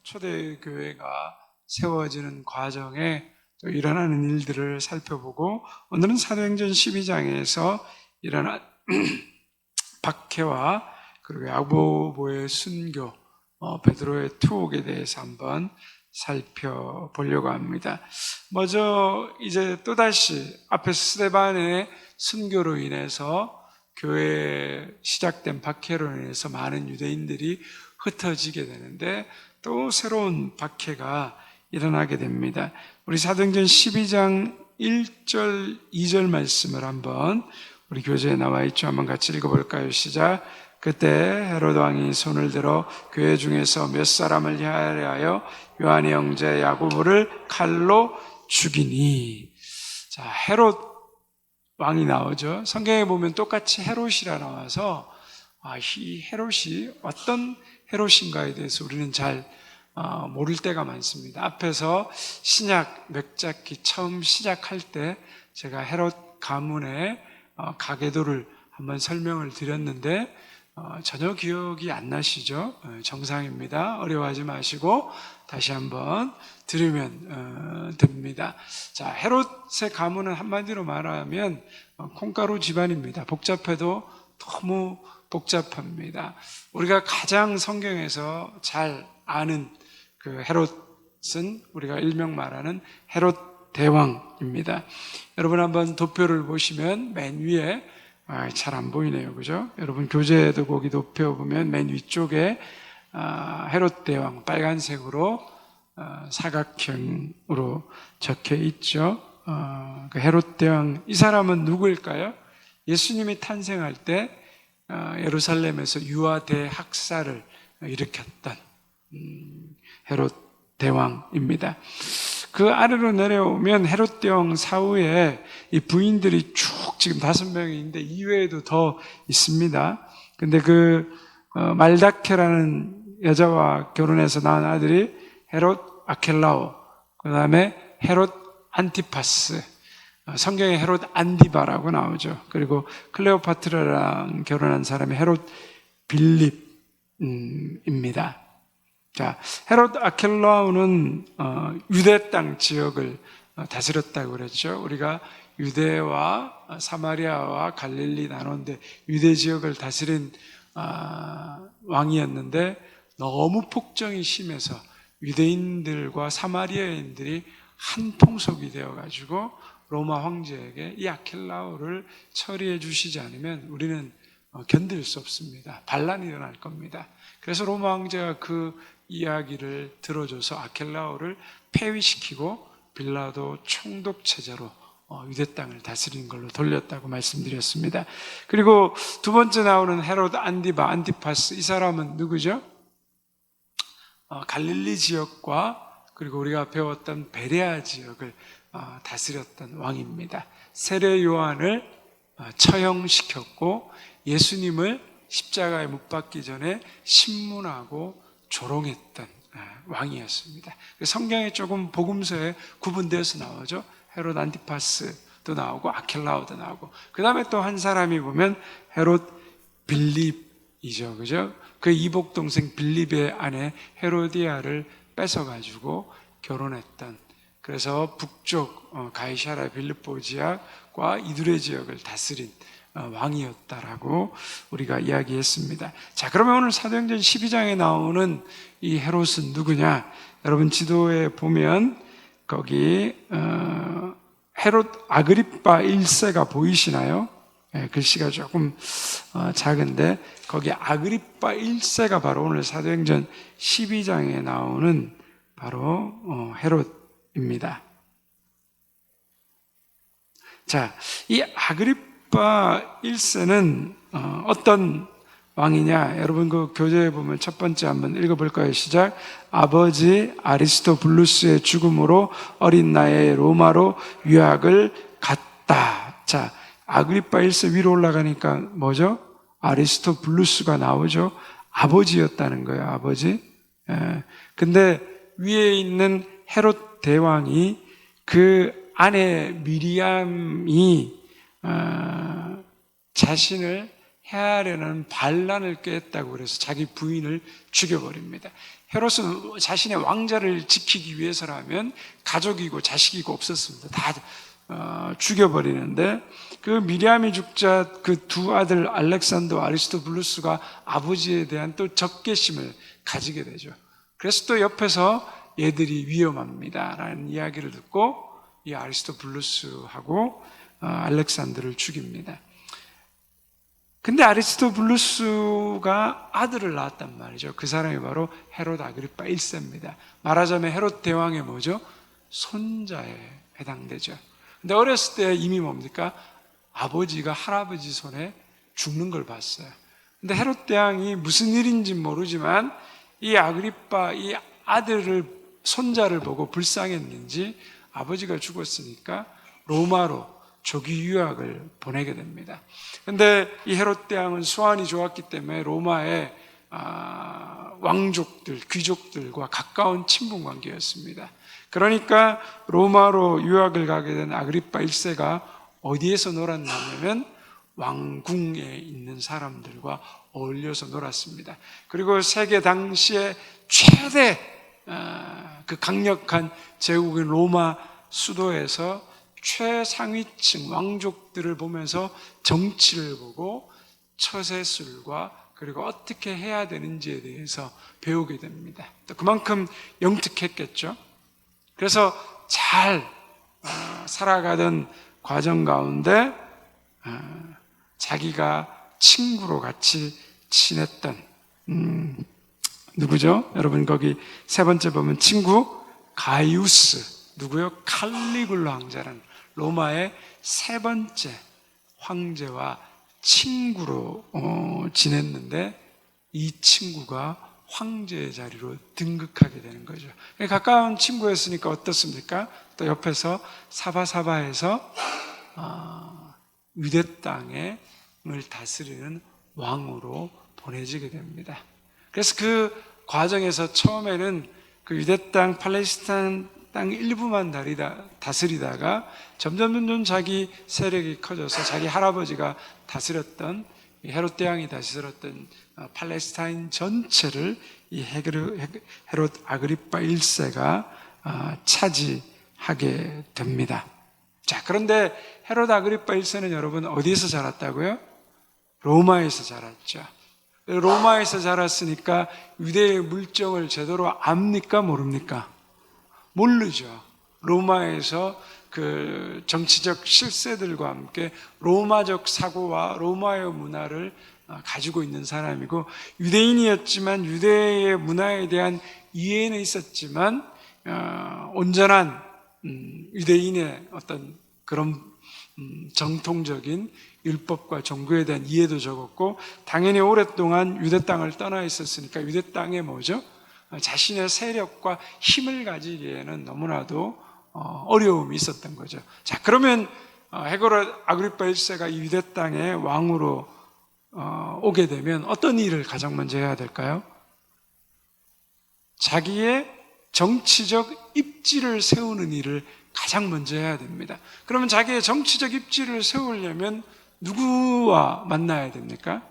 초대교회가 세워지는 과정에 또 일어나는 일들을 살펴보고, 오늘은 사도행전 12장에서 일어난 박해와 그리고 야고보의 순교, 베드로의 투옥에 대해서 한번 살펴보려고 합니다. 먼저 이제 또다시 앞에서 스데반의 순교로 인해서 교회에 시작된 박해로 인해서 많은 유대인들이 흩어지게 되는데, 또 새로운 박해가 일어나게 됩니다. 우리 사도행전 12장 1절 2절 말씀을 한번 우리 교재에 나와 있죠. 한번 같이 읽어볼까요? 시작. 그때 헤롯 왕이 손을 들어 교회 중에서 몇 사람을 향하여 요한의 형제 야고보를 칼로 죽이니. 자, 헤롯 왕이 나오죠. 성경에 보면 똑같이 헤롯이라 나와서 이 헤롯이 어떤 헤롯인가에 대해서 우리는 잘 모를 때가 많습니다. 앞에서 신약 맥잡기 처음 시작할 때 제가 헤롯 가문의 가계도를 한번 설명을 드렸는데 전혀 기억이 안 나시죠? 정상입니다. 어려워하지 마시고 다시 한번 들으면 됩니다. 자, 헤롯의 가문은 한마디로 말하면 콩가루 집안입니다. 복잡해도 너무 복잡합니다. 우리가 가장 성경에서 잘 아는 그 헤롯은 우리가 일명 말하는 헤롯 대왕입니다. 여러분 한번 도표를 보시면 맨 위에 잘 안 보이네요, 그죠? 여러분 교재에도 거기 도표 보면 맨 위쪽에 헤롯 대왕 빨간색으로 사각형으로 적혀 있죠. 그 헤롯 대왕, 이 사람은 누구일까요? 예수님이 탄생할 때 예루살렘에서 유아 대학살을 일으켰던 헤롯 대왕입니다. 그 아래로 내려오면 헤롯 대왕 사후에 이 부인들이 쭉 지금 5명인데 이외에도 더 있습니다. 근데 그 말다케라는 여자와 결혼해서 낳은 아들이 헤롯 아켈라오, 그 다음에 헤롯 안티파스, 성경에 헤롯 안디바라고 나오죠. 그리고 클레오파트라랑 결혼한 사람이 헤롯 빌립입니다. 자, 헤롯 아켈라오는 유대 땅 지역을 다스렸다고 그랬죠. 우리가 유대와 사마리아와 갈릴리 나누는데 유대 지역을 다스린 왕이었는데 너무 폭정이 심해서 유대인들과 사마리아인들이 한 통속이 되어가지고 로마 황제에게 이 아켈라오를 처리해 주시지 않으면 우리는 견딜 수 없습니다. 반란이 일어날 겁니다. 그래서 로마 황제가 그 이야기를 들어줘서 아켈라오를 폐위시키고 빌라도 총독체제로 유대 땅을 다스리는 걸로 돌렸다고 말씀드렸습니다. 그리고 두 번째 나오는 헤롯 안디바, 안티파스, 이 사람은 누구죠? 갈릴리 지역과 그리고 우리가 배웠던 베레아 지역을 다스렸던 왕입니다. 세례 요한을 처형시켰고 예수님을 십자가에 못 박기 전에 신문하고 조롱했던 왕이었습니다. 성경에 조금 복음서에 구분되어서 나오죠. 헤롯 안티파스도 나오고 아켈라오도 나오고, 그 다음에 또 한 사람이 보면 헤롯 빌립이죠, 그죠? 그 이복 동생 빌립의 아내 헤로디아를 뺏어가지고 결혼했던, 그래서 북쪽 가이사랴 빌립보 지역과 이두레 지역을 다스린 왕이었다라고 우리가 이야기했습니다. 자, 그러면 오늘 사도행전 12장에 나오는 이 헤롯은 누구냐? 여러분 지도에 보면 거기 헤롯 아그리빠 1세가 보이시나요? 네, 글씨가 조금 작은데 거기 아그리빠 1세가 바로 오늘 사도행전 12장에 나오는 바로 헤롯입니다. 자, 이 아그리빠 1세는 어떤 왕이냐? 여러분 그 교재에 보면 첫 번째 한번 읽어볼까요? 시작. 아버지 아리스토블루스의 죽음으로 어린 나이에 로마로 유학을 갔다. 자, 아그리빠 1세 위로 올라가니까 뭐죠? 아리스토블루스가 나오죠. 아버지였다는 거예요, 아버지. 근데 위에 있는 헤롯 대왕이 그 아내 미리암이 자신을 헤아려는 반란을 꾀했다고 그래서 자기 부인을 죽여버립니다. 헤롯은 자신의 왕자를 지키기 위해서라면 가족이고 자식이고 없었습니다. 다 죽여버리는데, 그 미리암이 죽자 그 두 아들 알렉산더와 아리스토블루스가 아버지에 대한 또 적개심을 가지게 되죠. 그래서 또 옆에서 얘들이 위험합니다 라는 이야기를 듣고 이 아리스토블루스하고 알렉산더를 죽입니다. 근데 아리스토블루스가 아들을 낳았단 말이죠. 그 사람이 바로 헤롯 아그리파 1세입니다. 말하자면 헤롯 대왕의 뭐죠? 손자에 해당되죠. 근데 어렸을 때 이미 뭡니까? 아버지가 할아버지 손에 죽는 걸 봤어요. 근데 헤롯 대왕이 무슨 일인지 모르지만 이 아그리파, 이 아들을, 손자를 보고 불쌍했는지 아버지가 죽었으니까 로마로 조기 유학을 보내게 됩니다. 근데 이 헤롯 대왕은 수완이 좋았기 때문에 로마의 왕족들, 귀족들과 가까운 친분 관계였습니다. 그러니까 로마로 유학을 가게 된 아그리파 1세가 어디에서 놀았냐면 왕궁에 있는 사람들과 어울려서 놀았습니다. 그리고 세계 당시에 최대 그 강력한 제국인 로마 수도에서 최상위층 왕족들을 보면서 정치를 보고 처세술과 그리고 어떻게 해야 되는지에 대해서 배우게 됩니다. 또 그만큼 영특했겠죠. 그래서 잘 살아가던 과정 가운데 자기가 친구로 같이 지냈던 누구죠? 여러분 거기 세 번째 보면 친구 가이우스, 누구요? 칼리굴라 황제라는 로마의 세 번째 황제와 친구로 지냈는데 이 친구가 황제의 자리로 등극하게 되는 거죠. 가까운 친구였으니까 어떻습니까? 또 옆에서 사바사바에서 유대 땅을 다스리는 왕으로 보내지게 됩니다. 그래서 그 과정에서 처음에는 그 유대 땅, 팔레스타인 땅 일부만 다스리다가 점점 자기 세력이 커져서 자기 할아버지가 다스렸던, 헤롯 대왕이 다스렸던 팔레스타인 전체를 이 헤롯 아그리파 1세가 차지하게 됩니다. 자, 그런데 헤롯 아그리파 1세는 여러분 어디에서 자랐다고요? 로마에서 자랐죠. 로마에서 자랐으니까 유대의 물정을 제대로 압니까? 모릅니까? 모르죠. 로마에서 그 정치적 실세들과 함께 로마적 사고와 로마의 문화를 가지고 있는 사람이고, 유대인이었지만 유대의 문화에 대한 이해는 있었지만 온전한 유대인의 어떤 그런 정통적인 율법과 종교에 대한 이해도 적었고, 당연히 오랫동안 유대 땅을 떠나 있었으니까 유대 땅에 뭐죠? 자신의 세력과 힘을 가지기에는 너무나도 어려움이 있었던 거죠. 자, 그러면 헤롯 아그리파 1세가 이 유대 땅의 왕으로 오게 되면 어떤 일을 가장 먼저 해야 될까요? 자기의 정치적 입지를 세우는 일을 가장 먼저 해야 됩니다. 그러면 자기의 정치적 입지를 세우려면 누구와 만나야 됩니까?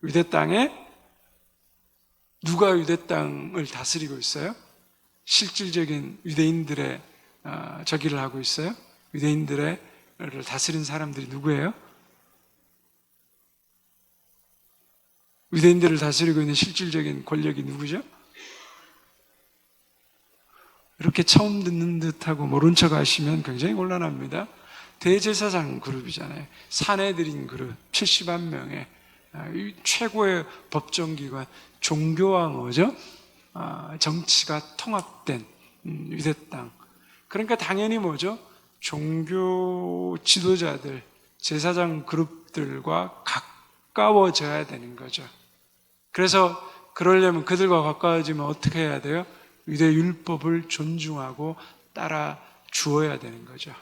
유대 땅에 누가 유대 땅을 다스리고 있어요? 실질적인 유대인들의 저기를 하고 있어요? 유대인들을 다스린 사람들이 누구예요? 유대인들을 다스리고 있는 실질적인 권력이 누구죠? 이렇게 처음 듣는 듯하고 모른 척 하시면 굉장히 곤란합니다. 대제사장 그룹이잖아요. 사내들인 그룹 70만 명의 최고의 법정기관, 종교와 뭐죠? 정치가 통합된 유대 땅. 그러니까 당연히 뭐죠? 종교 지도자들, 제사장 그룹들과 가까워져야 되는 거죠. 그래서 그러려면 그들과 가까워지면 어떻게 해야 돼요? 유대 율법을 존중하고 따라 주어야 되는 거죠.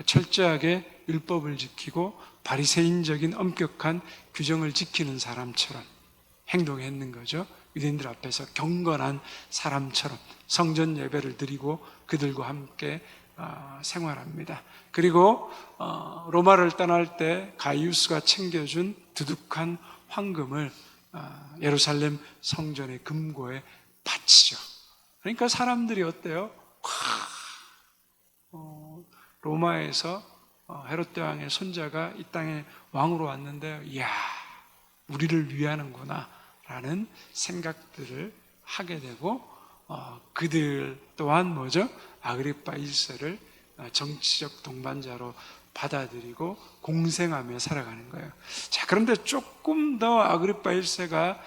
철저하게 율법을 지키고 바리새인적인 엄격한 규정을 지키는 사람처럼 행동했는 거죠. 유대인들 앞에서 경건한 사람처럼 성전 예배를 드리고 그들과 함께 생활합니다. 그리고 로마를 떠날 때 가이우스가 챙겨준 두둑한 황금을 예루살렘 성전의 금고에 바치죠. 그러니까 사람들이 어때요? 로마에서 헤롯 대왕의 손자가 이 땅에 왕으로 왔는데, 이야, 우리를 위하는구나 라는 생각들을 하게 되고, 그들 또한 뭐죠? 아그리파 1세를 정치적 동반자로 받아들이고 공생하며 살아가는 거예요. 자, 그런데 조금 더 아그리파 1세가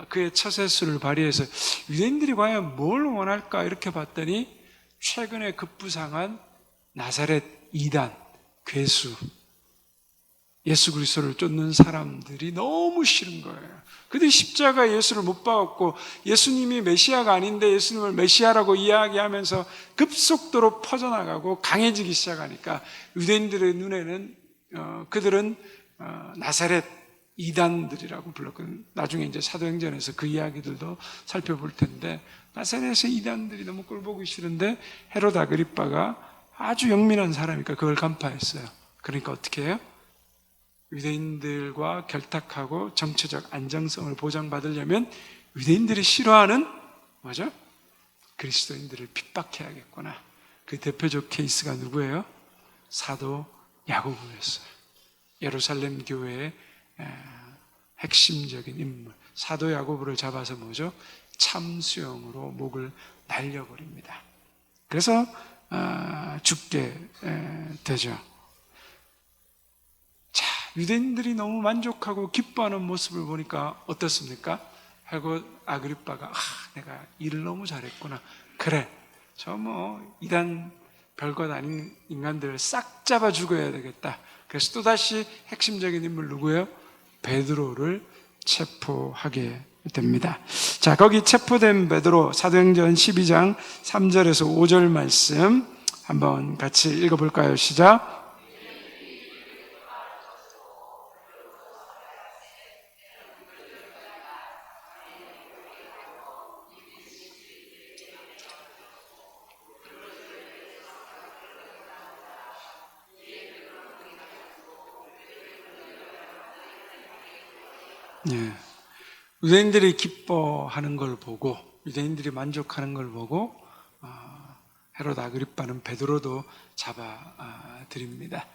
그의 처세술을 발휘해서 유대인들이 과연 뭘 원할까 이렇게 봤더니, 최근에 급부상한 나사렛 이단, 괴수, 예수 그리스도를 쫓는 사람들이 너무 싫은 거예요. 그들이 십자가에 예수를 못 박았고 예수님이 메시아가 아닌데 예수님을 메시아라고 이야기하면서 급속도로 퍼져나가고 강해지기 시작하니까 유대인들의 눈에는 그들은 나사렛 이단들이라고 불렀거든요. 나중에 이제 사도행전에서 그 이야기들도 살펴볼 텐데, 나사렛의 이단들이 너무 꼴보기 싫은데 헤롯 아그리빠가 아주 영민한 사람이니까 그걸 간파했어요. 그러니까 어떻게 해요? 유대인들과 결탁하고 정치적 안정성을 보장받으려면 유대인들이 싫어하는 뭐죠? 그리스도인들을 핍박해야겠구나. 그 대표적 케이스가 누구예요? 사도 야고보였어요. 예루살렘 교회의 핵심적인 인물, 사도 야고보를 잡아서 뭐죠? 참수형으로 목을 날려버립니다. 그래서 죽게 되죠. 자, 유대인들이 너무 만족하고 기뻐하는 모습을 보니까 어떻습니까? 헤롯 아그리빠가 내가 일을 너무 잘했구나. 그래, 저 이단 별것 아닌 인간들을 싹 잡아 죽어야 되겠다. 그래서 또다시 핵심적인 인물 누구예요? 베드로를 체포하게 됩니다. 자, 거기 체포된 베드로, 사도행전 12장 3절에서 5절 말씀 한번 같이 읽어볼까요? 시작. 예. 유대인들이 기뻐하는 걸 보고, 유대인들이 만족하는 걸 보고 헤롯 아그리빠는 베드로도 잡아 드립니다.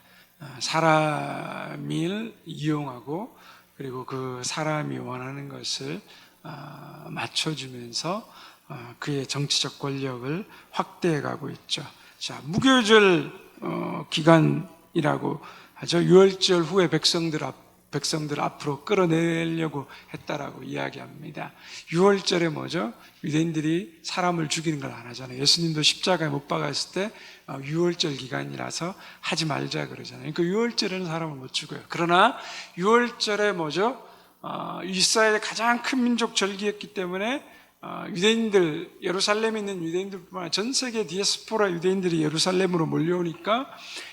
사람을 이용하고 그리고 그 사람이 원하는 것을 맞춰주면서 그의 정치적 권력을 확대해 가고 있죠. 자, 무교절 기간이라고 하죠. 유월절 후에 백성들 앞으로 끌어내려고 했다라고 이야기합니다. 6월절에 뭐죠? 유대인들이 사람을 죽이는 걸 안 하잖아요. 예수님도 십자가에 못 박았을 때 6월절 기간이라서 하지 말자 그러잖아요. 그러니까 6월절에는 사람을 못 죽여요. 그러나 6월절에 뭐죠? 이스라엘의 가장 큰 민족 절기였기 때문에 유대인들, 예루살렘에 있는 유대인들뿐만 아니라 전 세계 디아스포라 유대인들이 예루살렘으로 몰려오니까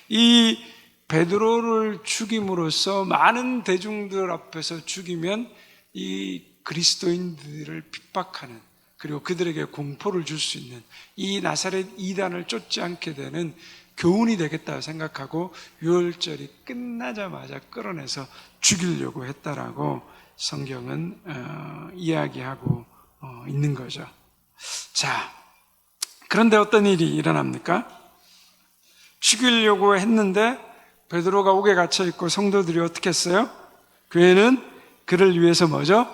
이 베드로를 죽임으로써 많은 대중들 앞에서 죽이면 이 그리스도인들을 핍박하는, 그리고 그들에게 공포를 줄 수 있는 이 나사렛 이단을 쫓지 않게 되는 교훈이 되겠다 생각하고 6월절이 끝나자마자 끌어내서 죽이려고 했다라고 성경은 이야기하고 있는 거죠. 자, 그런데 어떤 일이 일어납니까? 죽이려고 했는데 베드로가 옥에 갇혀있고 성도들이 어떻게 했어요? 교회는 그를 위해서 뭐죠?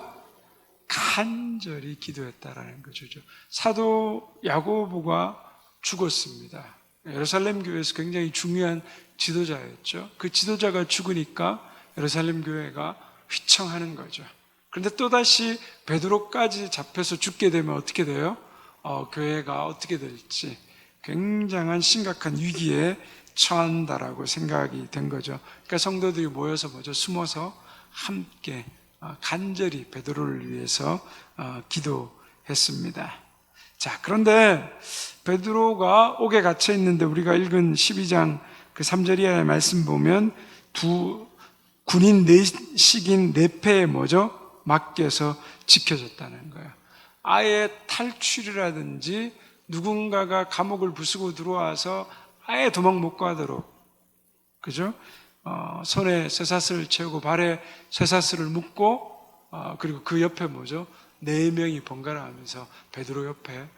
간절히 기도했다라는 거죠. 사도 야고보가 죽었습니다. 예루살렘 교회에서 굉장히 중요한 지도자였죠. 그 지도자가 죽으니까 예루살렘 교회가 휘청하는 거죠. 그런데 또다시 베드로까지 잡혀서 죽게 되면 어떻게 돼요? 교회가 어떻게 될지 굉장한 심각한 위기에 처한다라고 생각이 된 거죠. 그러니까 성도들이 모여서 뭐죠? 숨어서 함께 간절히 베드로를 위해서 기도했습니다. 자, 그런데 베드로가 옥에 갇혀 있는데 우리가 읽은 12장 그 3절 이하의 말씀 보면 두 군인 내식인 네패에 뭐죠? 맡겨서 지켜졌다는 거예요. 아예 탈출이라든지 누군가가 감옥을 부수고 들어와서 아예 도망 못 가도록, 그죠? 손에 쇠사슬을 채우고 발에 쇠사슬을 묶고, 그리고 그 옆에 뭐죠? 4명이 번갈아 하면서 베드로 옆에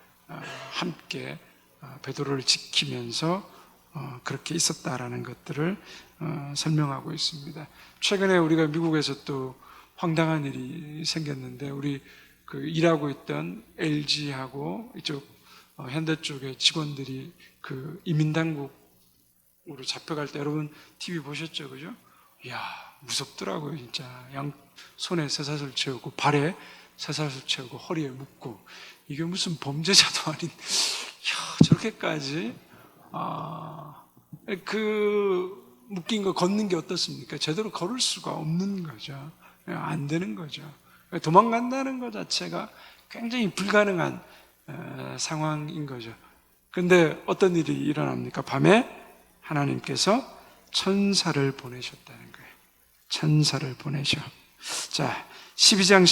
함께 베드로를 지키면서 그렇게 있었다라는 것들을 설명하고 있습니다. 최근에 우리가 미국에서 또 황당한 일이 생겼는데, 우리 그 일하고 있던 LG하고 이쪽 현대 쪽의 직원들이 그 이민당국으로 잡혀갈 때, 여러분 TV 보셨죠, 그죠? 이야, 무섭더라고요, 진짜. 양 손에 쇠사슬 채우고 발에 쇠사슬 채우고 허리에 묶고, 이게 무슨 범죄자도 아닌, 이야, 저렇게까지 그 묶인 거 걷는 게 어떻습니까? 제대로 걸을 수가 없는 거죠. 안 되는 거죠. 도망간다는 것 자체가 굉장히 불가능한 상황인 거죠. 근데 어떤 일이 일어납니까? 밤에 하나님께서 천사를 보내셨다는 거예요. 천사를 보내셔. 자, 12장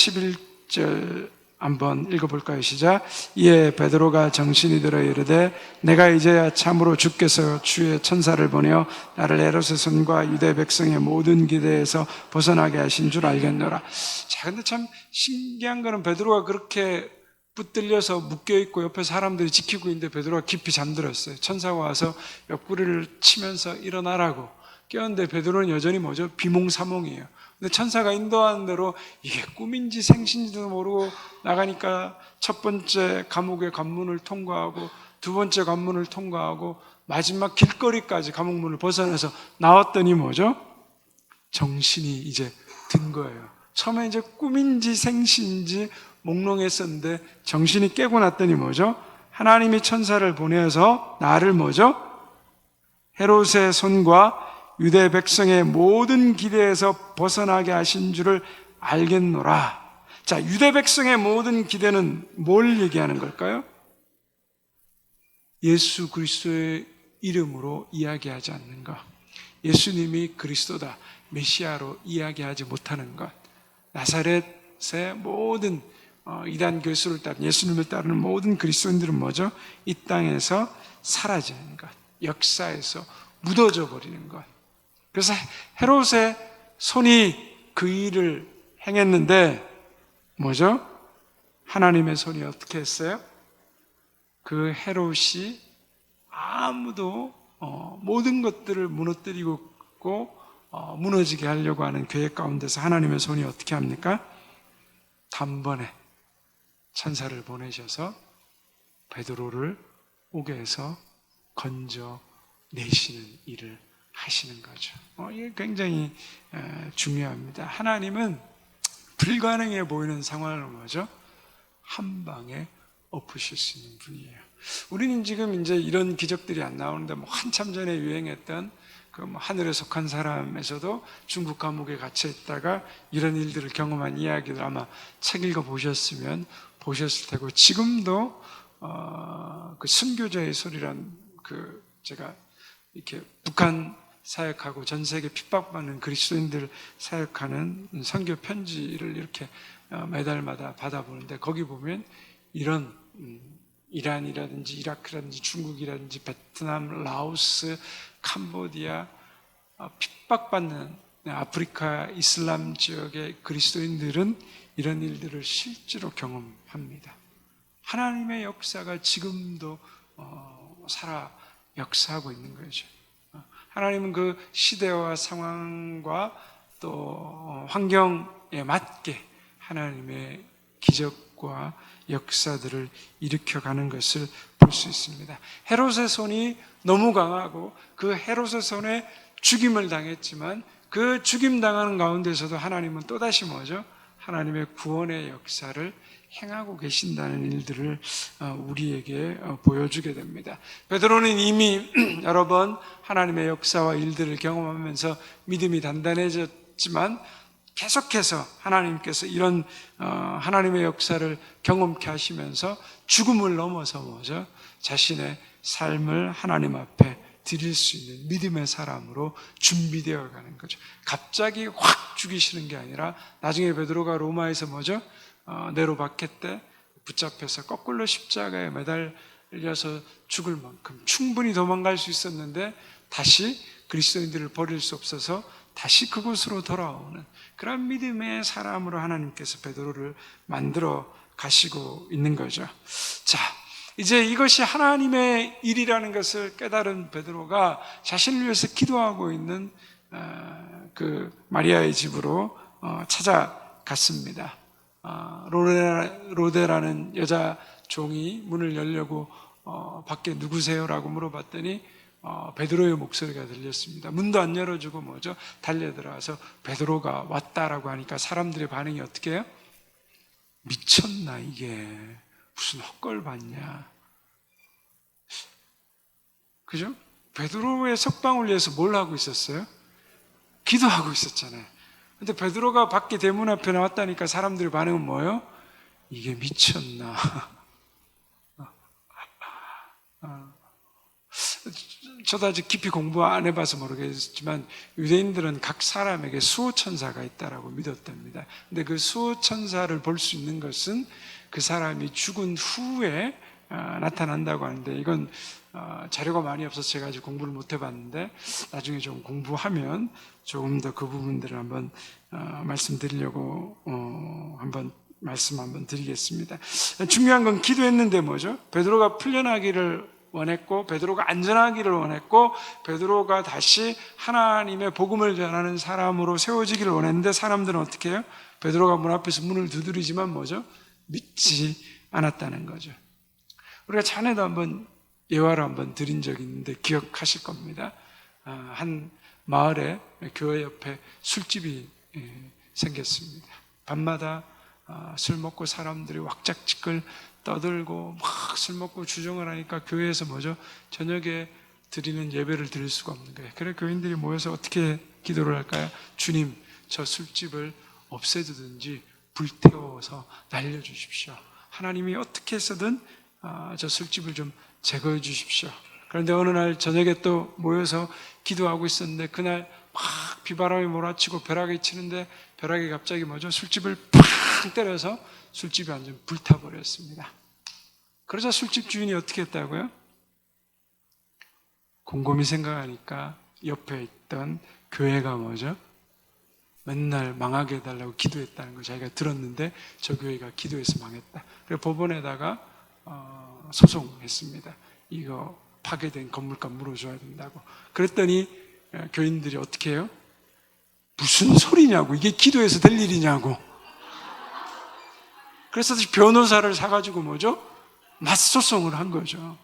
11절 한번 읽어볼까요? 시작. 이에 베드로가 정신이 들어 이르되 내가 이제야 참으로 주께서 주의 천사를 보내어 나를 헤롯의 손과 유대 백성의 모든 기대에서 벗어나게 하신 줄 알겠노라. 자, 근데 참 신기한 거는 베드로가 그렇게 붙들려서 묶여있고 옆에 사람들이 지키고 있는데 베드로가 깊이 잠들었어요. 천사가 와서 옆구리를 치면서 일어나라고 깨웠는데 베드로는 여전히 뭐죠? 비몽사몽이에요. 근데 천사가 인도하는 대로 이게 꿈인지 생신지도 모르고 나가니까 첫 번째 감옥의 관문을 통과하고 두 번째 관문을 통과하고 마지막 길거리까지 감옥문을 벗어나서 나왔더니 뭐죠? 정신이 이제 든 거예요. 처음에 이제 꿈인지 생신인지 몽롱했었는데 정신이 깨고 났더니 뭐죠? 하나님이 천사를 보내서 나를 뭐죠? 헤롯의 손과 유대 백성의 모든 기대에서 벗어나게 하신 줄을 알겠노라. 자, 유대 백성의 모든 기대는 뭘 얘기하는 걸까요? 예수 그리스도의 이름으로 이야기하지 않는 것, 예수님이 그리스도다, 메시아로 이야기하지 못하는 것, 나사렛의 모든 이단 교수를 따른 예수님을 따르는 모든 그리스도인들은 뭐죠? 이 땅에서 사라지는 것, 역사에서 묻어져 버리는 것. 그래서 헤롯의 손이 그 일을 행했는데 뭐죠? 하나님의 손이 어떻게 했어요? 그 헤롯이 아무도 모든 것들을 무너뜨리고 무너지게 하려고 하는 계획 가운데서 하나님의 손이 어떻게 합니까? 단번에 천사를 보내셔서 베드로를 옥에서 건져내시는 일을 하시는 거죠. 이게 굉장히 중요합니다. 하나님은 불가능해 보이는 상황을 뭐죠? 한 방에 엎으실 수 있는 분이에요. 우리는 지금 이제 이런 기적들이 안 나오는데 한참 전에 유행했던 그 하늘에 속한 사람에서도 중국 감옥에 갇혀 있다가 이런 일들을 경험한 이야기들 아마 책 읽어 보셨으면 보셨을 테고, 지금도 그 순교자의 소리란 그 제가 이렇게 북한 사역하고 전 세계 핍박받는 그리스도인들 사역하는 선교 편지를 이렇게 매달마다 받아보는데, 거기 보면 이런 이란이라든지 이라크라든지 중국이라든지 베트남, 라오스, 캄보디아 핍박받는 아프리카 이슬람 지역의 그리스도인들은 이런 일들을 실제로 경험합니다. 하나님의 역사가 지금도 살아 역사하고 있는 거죠. 하나님은 그 시대와 상황과 또 환경에 맞게 하나님의 기적과 역사들을 일으켜가는 것을 볼 수 있습니다. 헤롯의 손이 너무 강하고 그 헤롯의 손에 죽임을 당했지만 그 죽임 당하는 가운데서도 하나님은 또다시 뭐죠? 하나님의 구원의 역사를 행하고 계신다는 일들을 우리에게 보여주게 됩니다. 베드로는 이미 여러 번 하나님의 역사와 일들을 경험하면서 믿음이 단단해졌지만 계속해서 하나님께서 이런 하나님의 역사를 경험케 하시면서 죽음을 넘어서 뭐죠? 자신의 삶을 하나님 앞에 드릴 수 있는 믿음의 사람으로 준비되어 가는 거죠. 갑자기 확 죽이시는 게 아니라 나중에 베드로가 로마에서 뭐죠? 네로 박해 때 붙잡혀서 거꾸로 십자가에 매달 달려서 죽을 만큼 충분히 도망갈 수 있었는데 다시 그리스도인들을 버릴 수 없어서 다시 그곳으로 돌아오는 그런 믿음의 사람으로 하나님께서 베드로를 만들어 가시고 있는 거죠. 자, 이제 이것이 하나님의 일이라는 것을 깨달은 베드로가 자신을 위해서 기도하고 있는 그 마리아의 집으로 찾아갔습니다. 로데라는 여자 종이 문을 열려고 밖에 누구세요라고 물어봤더니 베드로의 목소리가 들렸습니다. 문도 안 열어주고 뭐죠? 달려들어와서 베드로가 왔다라고 하니까 사람들의 반응이 어떻게 해요? 미쳤나 이게 무슨 헛걸 봤냐, 그죠? 베드로의 석방을 위해서 뭘 하고 있었어요? 기도하고 있었잖아요. 근데 베드로가 밖에 대문 앞에 나왔다니까 사람들의 반응은 뭐예요? 이게 미쳤나. 저도 아직 깊이 공부 안 해봐서 모르겠지만 유대인들은 각 사람에게 수호천사가 있다라고 믿었답니다. 근데 그 수호천사를 볼 수 있는 것은 그 사람이 죽은 후에 나타난다고 하는데, 이건 자료가 많이 없어서 제가 아직 공부를 못 해봤는데 나중에 좀 공부하면 조금 더 그 부분들을 한번 말씀드리려고 말씀 한번 드리겠습니다. 중요한 건 기도했는데 뭐죠? 베드로가 풀려나기를 원했고, 베드로가 안전하기를 원했고, 베드로가 다시 하나님의 복음을 전하는 사람으로 세워지기를 원했는데, 사람들은 어떻게 해요? 베드로가 문 앞에서 문을 두드리지만 뭐죠? 믿지 않았다는 거죠. 우리가 전에도 한번 예화를 한번 드린 적이 있는데 기억하실 겁니다. 한 마을에 교회 옆에 술집이 생겼습니다. 밤마다 술 먹고 사람들이 왁작지껄 떠들고 막 술 먹고 주정을 하니까 교회에서 뭐죠? 저녁에 드리는 예배를 드릴 수가 없는 거예요. 그래 교인들이 모여서 어떻게 기도를 할까요? 주님, 저 술집을 없애두든지 불태워서 날려주십시오. 하나님이 어떻게 해서든 저 술집을 좀 제거해 주십시오. 그런데 어느 날 저녁에 또 모여서 기도하고 있었는데, 그날 막 비바람이 몰아치고 벼락이 치는데 벼락이 갑자기 뭐죠? 술집을 팍 때려서 술집이 완전 불타버렸습니다. 그러자 술집 주인이 어떻게 했다고요? 곰곰이 생각하니까 옆에 있던 교회가 뭐죠? 맨날 망하게 해달라고 기도했다는 걸 자기가 들었는데 저 교회가 기도해서 망했다. 그래서 법원에다가 소송했습니다. 이거 파괴된 건물값 물어줘야 된다고. 그랬더니 교인들이 어떻게 해요? 무슨 소리냐고, 이게 기도해서 될 일이냐고. 그래서 변호사를 사가지고 뭐죠? 맞소송을 한 거죠.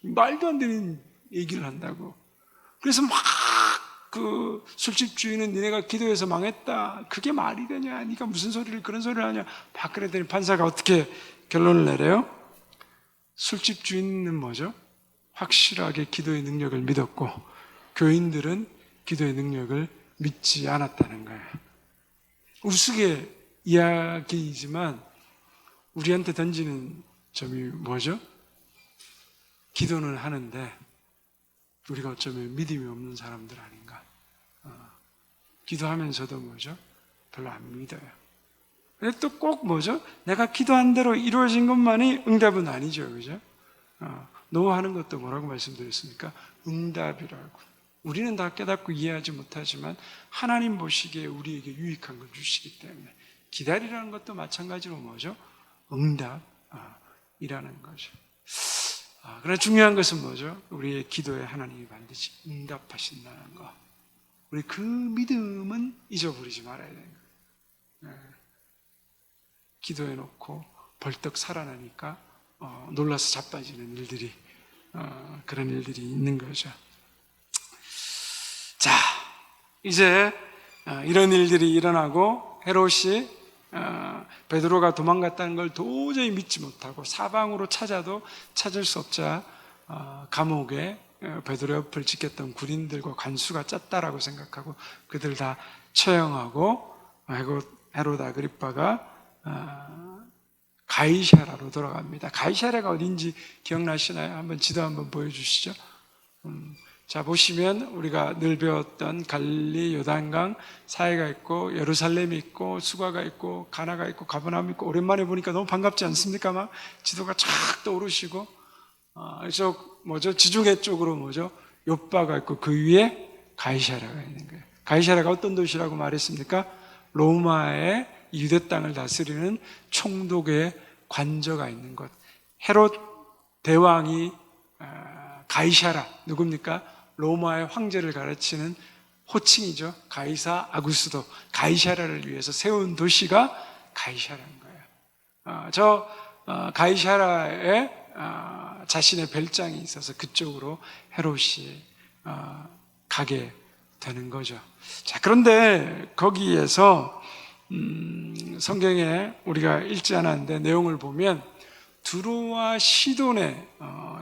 말도 안 되는 얘기를 한다고. 그래서 막 그 술집 주인은 니네가 기도해서 망했다, 그게 말이 되냐, 니가 무슨 소리를 그런 소리를 하냐 막 그랬더니 판사가 어떻게 결론을 내려요? 술집 주인은 뭐죠? 확실하게 기도의 능력을 믿었고 교인들은 기도의 능력을 믿지 않았다는 거예요. 우스개 이야기이지만 우리한테 던지는 점이 뭐죠? 기도는 하는데 우리가 어쩌면 믿음이 없는 사람들 아닌가. 기도하면서도 뭐죠? 별로 안 믿어요. 근데 또 꼭 뭐죠? 내가 기도한 대로 이루어진 것만이 응답은 아니죠, 그죠? 노하는 것도 뭐라고 말씀드렸습니까? 응답이라고. 우리는 다 깨닫고 이해하지 못하지만 하나님 보시기에 우리에게 유익한 걸 주시기 때문에 기다리라는 것도 마찬가지로 뭐죠? 응답이라는 거죠. 그러나 중요한 것은 뭐죠? 우리의 기도에 하나님이 반드시 응답하신다는 거. 우리 그 믿음은 잊어버리지 말아야 되는 거예요. 기도해놓고 벌떡 살아나니까 놀라서 자빠지는 일들이, 그런 일들이 있는 거죠. 자, 이제 이런 일들이 일어나고 헤롯이 베드로가 도망갔다는 걸 도저히 믿지 못하고 사방으로 찾아도 찾을 수 없자 감옥에 베드로 옆을 지켰던 군인들과 관수가 짰다라고 생각하고 그들 다 처형하고 헤롯 아그리빠가 가이사라로 돌아갑니다. 가이사라가 어딘지 기억나시나요? 한번 지도 한번 보여주시죠. 자, 보시면 우리가 늘 배웠던 갈릴리 요단강 사해가 있고 예루살렘이 있고 수가가 있고 가나가 있고 가버나움이 있고, 오랜만에 보니까 너무 반갑지 않습니까? 막 지도가 쫙 떠오르시고 이쪽 뭐죠? 지중해 쪽으로 뭐죠? 요빠가 있고 그 위에 가이사라가 있는 거예요. 가이사라가 어떤 도시라고 말했습니까? 로마의 유대 땅을 다스리는 총독의 관저가 있는 곳. 헤롯 대왕이 가이사라 누굽니까? 로마의 황제를 가르치는 호칭이죠. 가이사 아구스도 가이사라를 위해서 세운 도시가 가이사라인 거예요. 가이사라에 자신의 별장이 있어서 그쪽으로 헤롯이 가게 되는 거죠. 자, 그런데 거기에서 성경에 우리가 읽지 않았는데 내용을 보면 두로와 시돈의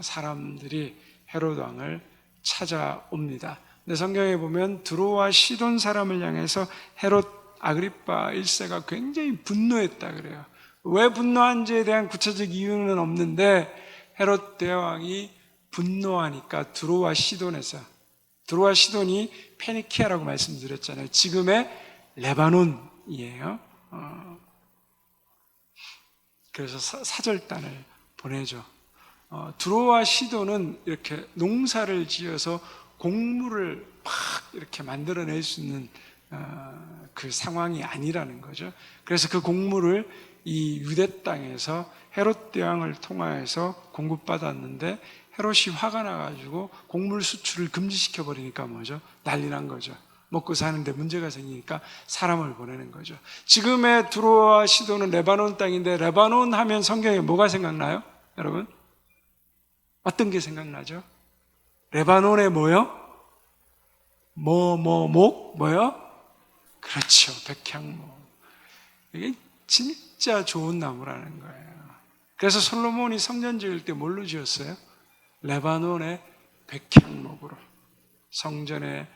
사람들이 헤롯 왕을 찾아옵니다. 근데 성경에 보면 두로와 시돈 사람을 향해서 헤롯 아그리파 1세가 굉장히 분노했다 그래요. 왜 분노한지에 대한 구체적 이유는 없는데 헤롯 대왕이 분노하니까 두로와 시돈이 페니키아라고 말씀드렸잖아요. 지금의 레바논이에요. 그래서 사절단을 보내죠. 두로와 시돈은 이렇게 농사를 지어서 곡물을 막 이렇게 만들어낼 수 있는 그 상황이 아니라는 거죠. 그래서 그 곡물을 이 유대 땅에서 헤롯 대왕을 통하여서 공급받았는데 헤롯이 화가 나가지고 곡물 수출을 금지시켜 버리니까 뭐죠? 난리 난 거죠. 먹고 사는데 문제가 생기니까 사람을 보내는 거죠. 지금의 두로와 시돈은 레바논 땅인데 레바논 하면 성경에 뭐가 생각나요? 여러분? 어떤 게 생각나죠? 레바논에 뭐요? 뭐요? 그렇죠. 백향목. 이게 진짜 좋은 나무라는 거예요. 그래서 솔로몬이 성전 지을 때 뭘로 지었어요? 레바논의 백향목으로. 성전의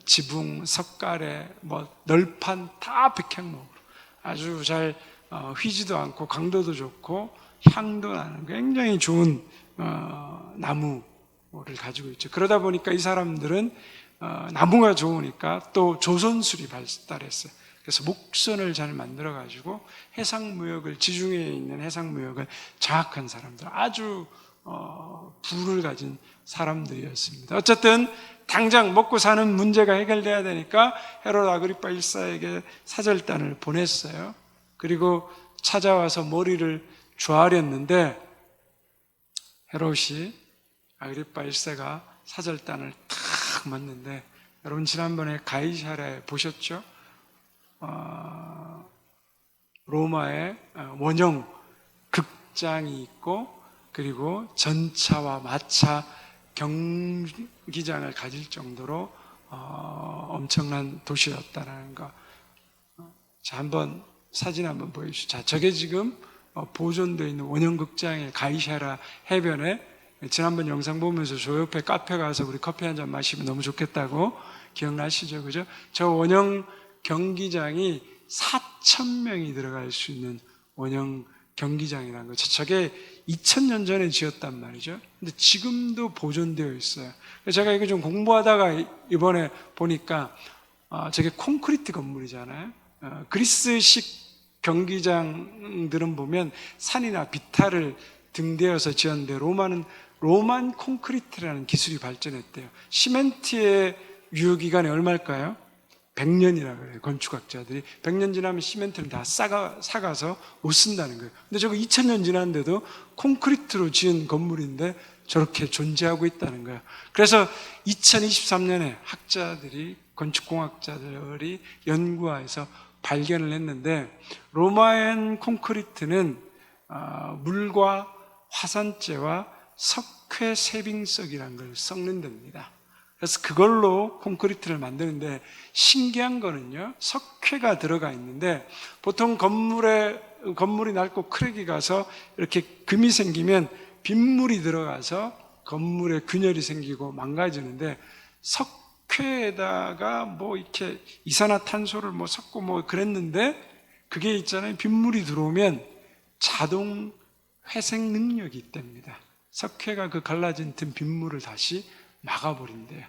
지붕, 석가래, 널판 다 백향목으로 아주 잘 휘지도 않고 강도도 좋고 향도 나는 굉장히 좋은 나무를 가지고 있죠. 그러다 보니까 이 사람들은 나무가 좋으니까 또 조선술이 발달했어요. 그래서 목선을 잘 만들어 가지고 해상무역을, 지중해에 있는 해상무역을 장악한 사람들, 아주 부를 가진 사람들이었습니다. 어쨌든 당장 먹고 사는 문제가 해결돼야 되니까 헤롯 아그리파 1세에게 사절단을 보냈어요. 그리고 찾아와서 머리를 조아렸는데 헤롯이 아그리파 1세가 사절단을 탁 맞는데, 여러분 지난번에 가이사라에 보셨죠? 로마의 원형 극장이 있고 그리고 전차와 마차 경기장을 가질 정도로 엄청난 도시였다는 거. 자, 한번 사진 한번 보여주시죠. 자, 저게 지금 보존되어 있는 원형 극장의 가이사라 해변에, 지난번 영상 보면서 저 옆에 카페 가서 우리 커피 한잔 마시면 너무 좋겠다고 기억나시죠? 그죠? 저 원형 경기장이 4,000명이 들어갈 수 있는 원형 경기장이라는 거죠. 저게 2000년 전에 지었단 말이죠. 근데 지금도 보존되어 있어요. 제가 이거 좀 공부하다가 이번에 보니까 저게 콘크리트 건물이잖아요. 그리스식 경기장들은 보면 산이나 비탈을 등대어서 지었는데 로만 콘크리트라는 기술이 발전했대요. 시멘트의 유효기간이 얼마일까요? 100년이라고 그래요. 건축학자들이 100년 지나면 시멘트를 다 삭아서 못 쓴다는 거예요. 근데 저거 2000년 지났는데도 콘크리트로 지은 건물인데 저렇게 존재하고 있다는 거예요. 그래서 2023년에 학자들이, 건축공학자들이 연구해서 발견을 했는데, 로마엔 콘크리트는 물과 화산재와 석회 세빙석이라는 걸 섞는답니다. 그래서 그걸로 콘크리트를 만드는데, 신기한 거는요, 석회가 들어가 있는데, 보통 건물이 낡고 크랙이 가서 이렇게 금이 생기면 빗물이 들어가서 건물에 균열이 생기고 망가지는데, 석회에다가 뭐 이렇게 이산화탄소를 뭐 섞고 뭐 그랬는데, 그게 있잖아요. 빗물이 들어오면 자동 회생 능력이 있답니다. 석회가 그 갈라진 틈 빗물을 다시 막아버린대요.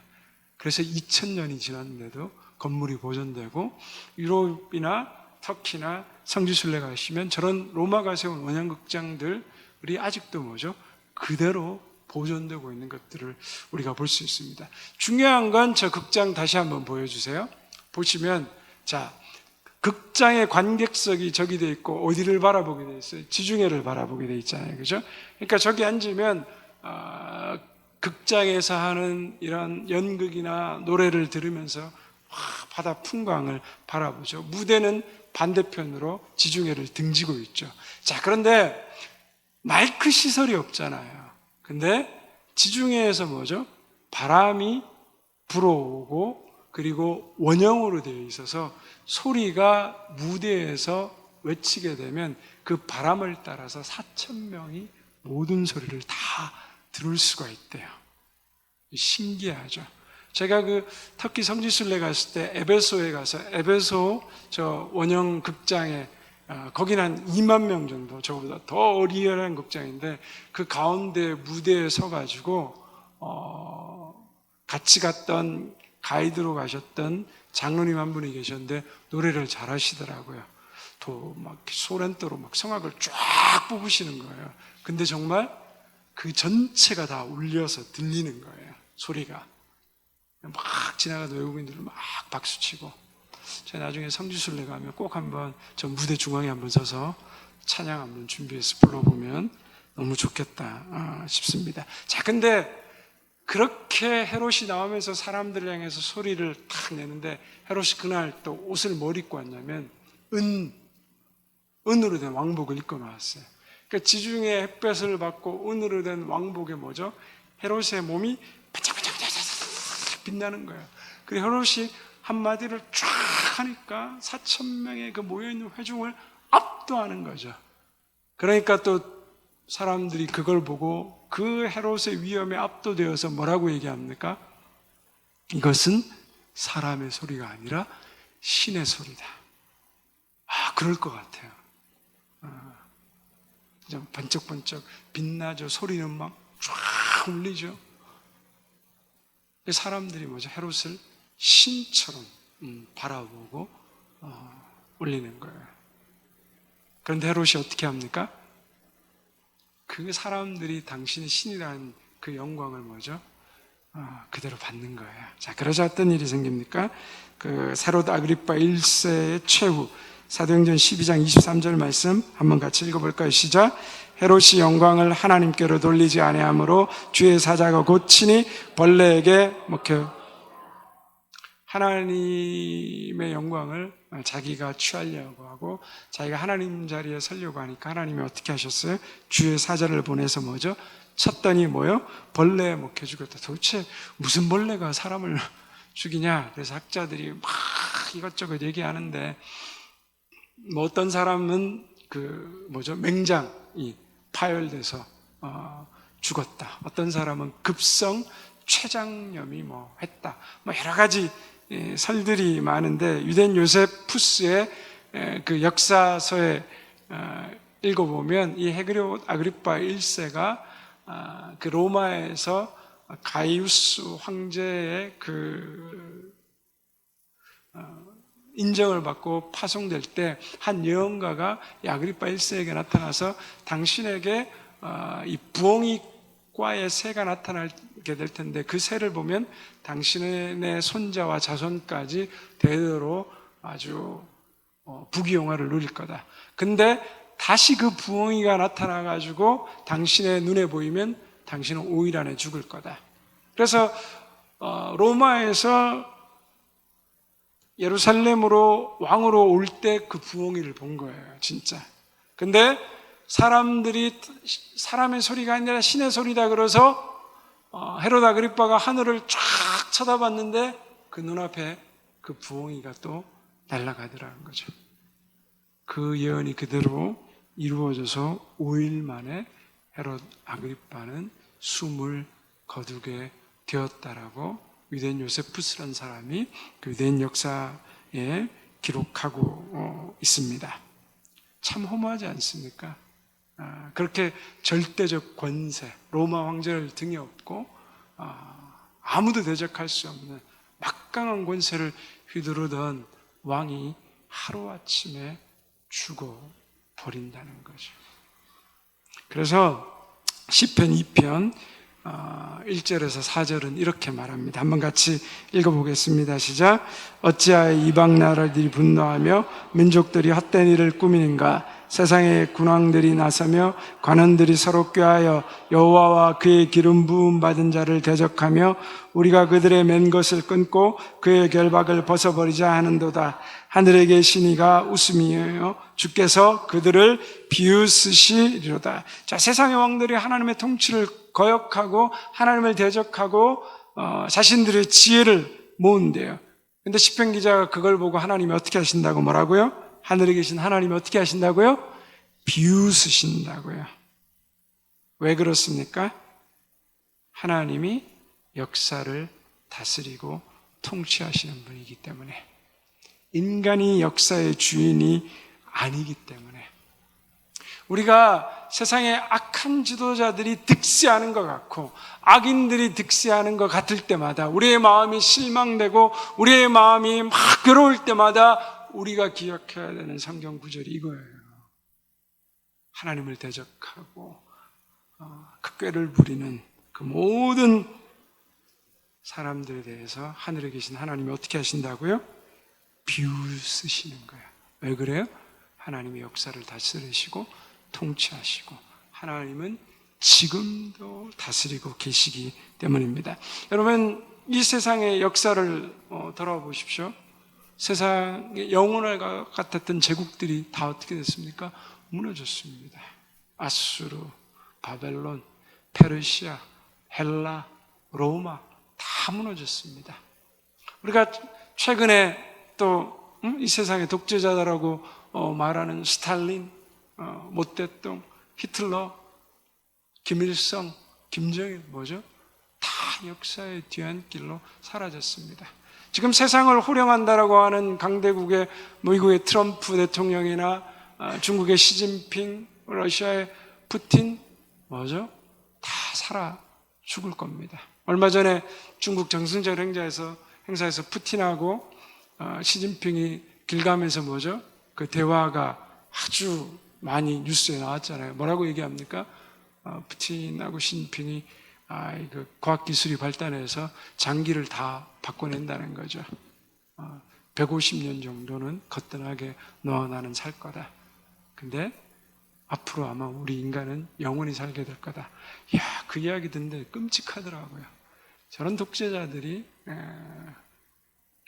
그래서 2000년이 지났는데도 건물이 보존되고, 유럽이나 터키나 성지순례 가시면 저런 로마가 세운 원형극장들이 아직도 뭐죠? 그대로 보존되고 있는 것들을 우리가 볼 수 있습니다. 중요한 건 저 극장 다시 한번 보여주세요. 보시면 자, 극장의 관객석이 저기 돼 있고 어디를 바라보게 돼 있어요? 지중해를 바라보게 돼 있잖아요. 그죠? 그러니까 저기 앉으면 극장에서 하는 이런 연극이나 노래를 들으면서 바다 풍광을 바라보죠. 무대는 반대편으로 지중해를 등지고 있죠. 자, 그런데 마이크 시설이 없잖아요. 근데 지중해에서 뭐죠? 바람이 불어오고 그리고 원형으로 되어 있어서 소리가 무대에서 외치게 되면 그 바람을 따라서 4,000명이 모든 소리를 다 들을 수가 있대요. 신기하죠. 제가 그 터키 성지순례 갔을 때 에베소에 가서 에베소 저 원형 극장에 거기는 한 2만 명 정도, 저보다 더 어리연한 극장인데 그 가운데 무대에 서가지고 같이 갔던 가이드로 가셨던 장로님 한 분이 계셨는데 노래를 잘하시더라고요. 또 막 소렌토로 막 성악을 쫙 뽑으시는 거예요. 근데 정말 그 전체가 다 울려서 들리는 거예요. 소리가 막 지나가는 외국인들을 막 박수치고. 제가 나중에 성지순례 가면 꼭 한번 저 무대 중앙에 한번 서서 찬양 한번 준비해서 불러보면 너무 좋겠다 싶습니다. 자, 근데 그렇게 헤롯이 나오면서 사람들을 향해서 소리를 탁 내는데 헤롯이 그날 또 옷을 뭘 입고 왔냐면 은으로 된 왕복을 입고 나왔어요. 그러니까 지중해 햇볕을 받고 은으로 된 왕복에 뭐죠? 헤롯의 몸이 반짝반짝 빛나는 거예요. 그리고 헤롯이 한마디를 쫙 하니까 4,000명의 그 모여있는 회중을 압도하는 거죠. 그러니까 또 사람들이 그걸 보고 그 헤롯의 위엄에 압도되어서 뭐라고 얘기합니까? 이것은 사람의 소리가 아니라 신의 소리다. 그럴 것 같아요. 번쩍번쩍 빛나죠. 소리는 막 쫙 울리죠. 사람들이 뭐죠? 헤롯을 신처럼 바라보고 울리는 거예요. 그런데 헤롯이 어떻게 합니까? 그 사람들이 당신의 신이라는 그 영광을 뭐죠? 그대로 받는 거예요. 자, 그러자 어떤 일이 생깁니까? 그 헤롯 아그리파 1세의 최후, 사도행전 12장 23절 말씀 한번 같이 읽어볼까요? 시작. 헤롯이 영광을 하나님께로 돌리지 아니하므로 주의 사자가 고치니 벌레에게 먹혀요. 하나님의 영광을 자기가 취하려고 하고 자기가 하나님 자리에 서려고 하니까 하나님이 어떻게 하셨어요? 주의 사자를 보내서 뭐죠? 쳤더니 뭐요? 벌레에 먹혀 죽었다. 도대체 무슨 벌레가 사람을 죽이냐? 그래서 학자들이 막 이것저것 얘기하는데 뭐 어떤 사람은 그 뭐죠? 맹장이 파열돼서 죽었다. 어떤 사람은 급성 췌장염이 뭐 했다. 뭐 여러 가지 설들이 많은데 유대인 요세푸스의 그 역사서에 읽어보면 이 헤롯 아그리파 1세가 그 로마에서 가이우스 황제의 그 인정을 받고 파송될 때 한 예언가가 이 아그리파 1세에게 나타나서 당신에게 이 부엉이과의 새가 나타나게 될 텐데 그 새를 보면 당신의 손자와 자손까지 대대로 아주 부귀영화를 누릴 거다. 근데 다시 그 부엉이가 나타나가지고 당신의 눈에 보이면 당신은 5일 안에 죽을 거다. 그래서 로마에서 예루살렘으로 왕으로 올 때 그 부엉이를 본 거예요, 진짜. 근데 사람들이 사람의 소리가 아니라 신의 소리다 그래서 헤롯 아그리파가 하늘을 쫙 쳐다봤는데 그 눈앞에 그 부엉이가 또 날아가더라는 거죠. 그 예언이 그대로 이루어져서 5일 만에 헤롯 아그리파는 숨을 거두게 되었다라고 유대인 요세푸스라는 사람이 그 유대인 역사에 기록하고 있습니다. 참 허무하지 않습니까? 그렇게 절대적 권세, 로마 황제를 등에 업고 아무도 대적할 수 없는 막강한 권세를 휘두르던 왕이 하루아침에 죽어버린다는 거죠. 그래서 시편 2편 1절에서 4절은 이렇게 말합니다. 한번 같이 읽어보겠습니다. 시작. 어찌하여 이방 나라들이 분노하며 민족들이 헛된 일을 꾸미는가? 세상의 군왕들이 나서며 관원들이 서로 꾀하여 여호와와 그의 기름 부음 받은 자를 대적하며 우리가 그들의 맨 것을 끊고 그의 결박을 벗어버리자 하는도다. 하늘에 계신 이가 웃음이에요. 주께서 그들을 비웃으시리로다. 자, 세상의 왕들이 하나님의 통치를 거역하고 하나님을 대적하고 자신들의 지혜를 모은대요. 근데 시편 기자가 그걸 보고 하나님이 어떻게 하신다고 뭐라고요? 하늘에 계신 하나님이 어떻게 하신다고요? 비웃으신다고요. 왜 그렇습니까? 하나님이 역사를 다스리고 통치하시는 분이기 때문에, 인간이 역사의 주인이 아니기 때문에. 우리가 세상의 악한 지도자들이 득세하는 것 같고 악인들이 득세하는 것 같을 때마다, 우리의 마음이 실망되고 우리의 마음이 막 괴로울 때마다 우리가 기억해야 되는 성경 구절이 이거예요. 하나님을 대적하고 그 꾀를 부리는 그 모든 사람들에 대해서 하늘에 계신 하나님이 어떻게 하신다고요? 비웃으시는 거예요. 왜 그래요? 하나님이 역사를 다스리시고 통치하시고 하나님은 지금도 다스리고 계시기 때문입니다. 여러분, 이 세상의 역사를 돌아보십시오. 세상에 영원할 것 같았던 제국들이 다 어떻게 됐습니까? 무너졌습니다. 아수르, 바벨론, 페르시아, 헬라, 로마 다 무너졌습니다. 우리가 최근에 또 이 세상의 독재자라고 말하는 스탈린, 모태똥, 히틀러, 김일성, 김정일 뭐죠? 다 역사의 뒤안길로 사라졌습니다. 지금 세상을 호령한다라고 하는 강대국의 미국의 트럼프 대통령이나 중국의 시진핑, 러시아의 푸틴 뭐죠? 다 살아 죽을 겁니다. 얼마 전에 중국 정승절 행사에서 푸틴하고 시진핑이 길 가면서 뭐죠? 그 대화가 아주 많이 뉴스에 나왔잖아요. 뭐라고 얘기합니까? 푸틴하고 시진핑이 그 과학기술이 발달해서 장기를 다 바꿔낸다는 거죠. 150년 정도는 거뜬하게 너와 나는 살 거다. 근데 앞으로 아마 우리 인간은 영원히 살게 될 거다. 이야, 그 이야기 듣는데 끔찍하더라고요. 저런 독재자들이,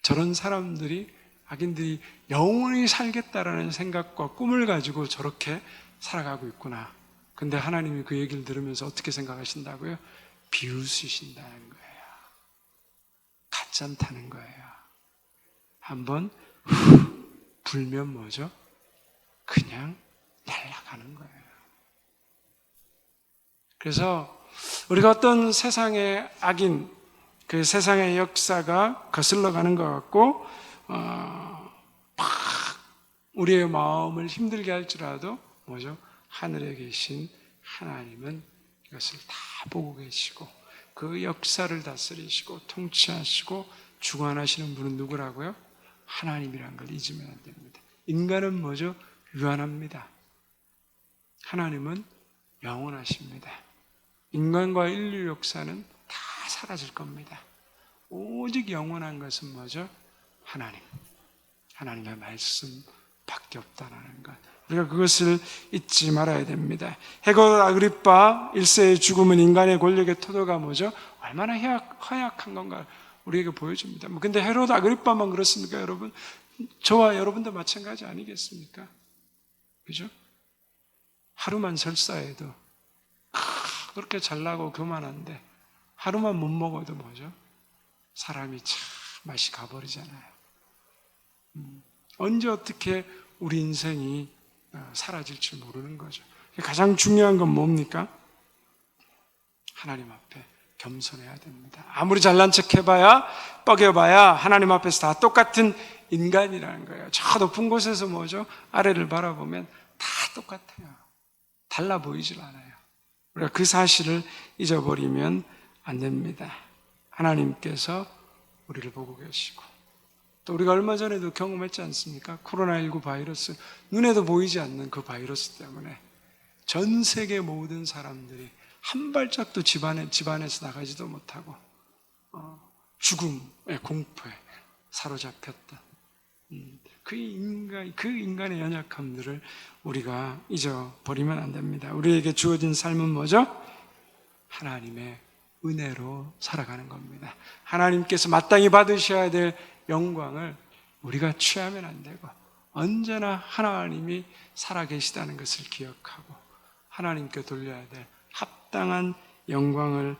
저런 사람들이, 악인들이 영원히 살겠다라는 생각과 꿈을 가지고 저렇게 살아가고 있구나. 근데 하나님이 그 얘기를 들으면서 어떻게 생각하신다고요? 비웃으신다는 거예요. 가짠타는 거예요. 한번 불면 뭐죠? 그냥 날아가는 거예요. 그래서 우리가 어떤 세상의 악인, 그 세상의 역사가 거슬러 가는 것 같고 막 우리의 마음을 힘들게 할지라도 뭐죠? 하늘에 계신 하나님은 이것을 다 보고 계시고 그 역사를 다스리시고 통치하시고 주관하시는 분은 누구라고요? 하나님이라는 걸 잊으면 안 됩니다. 인간은 뭐죠? 유한합니다. 하나님은 영원하십니다. 인간과 인류 역사는 다 사라질 겁니다. 오직 영원한 것은 뭐죠? 하나님. 하나님의 말씀밖에 없다는 것. 우리가 그것을 잊지 말아야 됩니다. 헤롯 아그리파 1세의 죽음은 인간의 권력의 토도가 뭐죠? 얼마나 허약한 건가 우리에게 보여줍니다. 근데 헤롯 아그리파만 그렇습니까, 여러분? 저와 여러분도 마찬가지 아니겠습니까? 그죠? 하루만 설사해도 그렇게 잘나고 교만한데 하루만 못 먹어도 뭐죠? 사람이 참 맛이 가버리잖아요. 언제 어떻게 우리 인생이 사라질지 모르는 거죠. 가장 중요한 건 뭡니까? 하나님 앞에 겸손해야 됩니다. 아무리 잘난 척 해봐야, 뻐겨봐야 하나님 앞에서 다 똑같은 인간이라는 거예요. 저 높은 곳에서 뭐죠? 아래를 바라보면 다 똑같아요. 달라 보이질 않아요. 우리가 그 사실을 잊어버리면 안 됩니다. 하나님께서 우리를 보고 계시고 또 우리가 얼마 전에도 경험했지 않습니까? 코로나19 바이러스, 눈에도 보이지 않는 그 바이러스 때문에 전 세계 모든 사람들이 한 발짝도 집안에서 나가지도 못하고 죽음의 공포에 사로잡혔다. 그 인간의 연약함들을 우리가 잊어버리면 안 됩니다. 우리에게 주어진 삶은 뭐죠? 하나님의 은혜로 살아가는 겁니다. 하나님께서 마땅히 받으셔야 될 영광을 우리가 취하면 안 되고, 언제나 하나님이 살아계시다는 것을 기억하고 하나님께 돌려야 될 합당한 영광을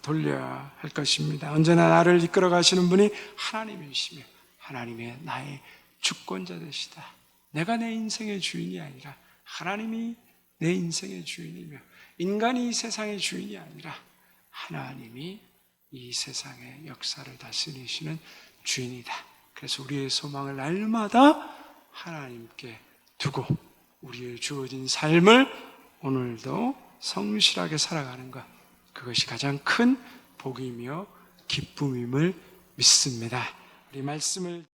돌려야 할 것입니다. 언제나 나를 이끌어 가시는 분이 하나님이시며 하나님의 나의 주권자 되시다. 내가 내 인생의 주인이 아니라 하나님이 내 인생의 주인이며, 인간이 이 세상의 주인이 아니라 하나님이 이 세상의 역사를 다스리시는 주인이다. 그래서 우리의 소망을 날마다 하나님께 두고 우리의 주어진 삶을 오늘도 성실하게 살아가는 것, 그것이 가장 큰 복이며 기쁨임을 믿습니다. 우리 말씀을